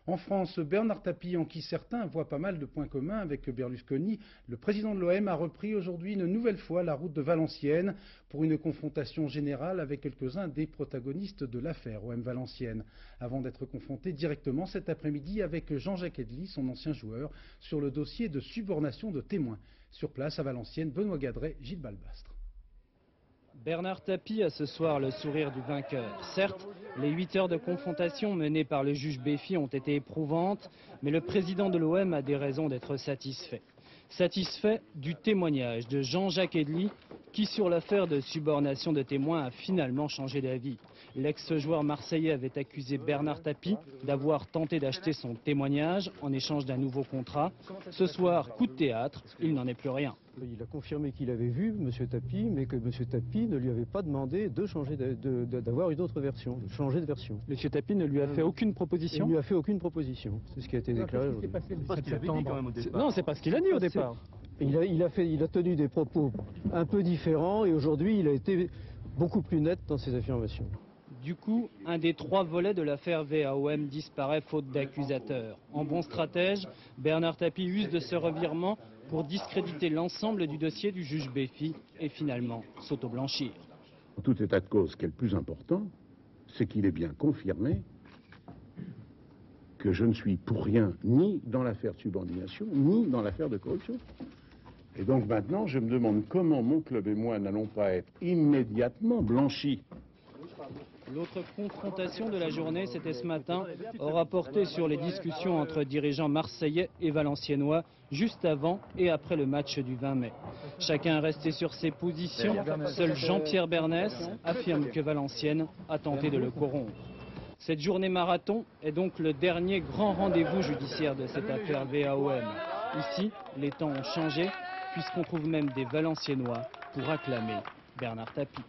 En France, Bernard Tapie, en qui certains voient pas mal de points communs avec Berlusconi, le président de l'OM a repris aujourd'hui une nouvelle fois la route de Valenciennes pour une confrontation générale avec quelques-uns des protagonistes de l'affaire OM Valenciennes, avant d'être confronté directement cet après-midi avec Jean-Jacques Edly, son ancien joueur, sur le dossier de subornation de témoins. Sur place à Valenciennes, Benoît Gadret, Gilles Balbastre. Bernard Tapie a ce soir le sourire du vainqueur. Certes, les 8 heures de confrontation menées par le juge Béfi ont été éprouvantes, mais le président de l'OM a des raisons d'être satisfait. Satisfait du témoignage de Jean-Jacques Edly, qui sur l'affaire de subornation de témoins a finalement changé d'avis. L'ex-joueur marseillais avait accusé Bernard Tapie d'avoir tenté d'acheter son témoignage en échange d'un nouveau contrat. Ce soir, coup de théâtre, il n'en est plus rien. Il a confirmé qu'il avait vu M. Tapie, mais que M. Tapie ne lui avait pas demandé de changer, d'avoir une autre version, de changer de version. M. Tapie ne lui a fait aucune proposition? Il ne lui a fait aucune proposition. C'est ce qui a été déclaré aujourd'hui. Non, c'est pas ce qu'il a dit au départ. Il a tenu des propos un peu différents et aujourd'hui il a été beaucoup plus net dans ses affirmations. Du coup, un des 3 volets de l'affaire VAOM disparaît faute d'accusateurs. En bon stratège, Bernard Tapie use de ce revirement pour discréditer l'ensemble du dossier du juge Béfi et finalement s'auto-blanchir. En tout état de cause, ce qui est le plus important, c'est qu'il est bien confirmé que je ne suis pour rien ni dans l'affaire de subordination, ni dans l'affaire de corruption. Et donc maintenant, je me demande comment mon club et moi n'allons pas être immédiatement blanchis. L'autre confrontation de la journée, c'était ce matin, aura porté sur les discussions entre dirigeants marseillais et valenciennois, juste avant et après le match du 20 mai. Chacun est resté sur ses positions, seul Jean-Pierre Bernès affirme que Valenciennes a tenté de le corrompre. Cette journée marathon est donc le dernier grand rendez-vous judiciaire de cette affaire VAOM. Ici, les temps ont changé, puisqu'on trouve même des Valenciennois pour acclamer Bernard Tapie.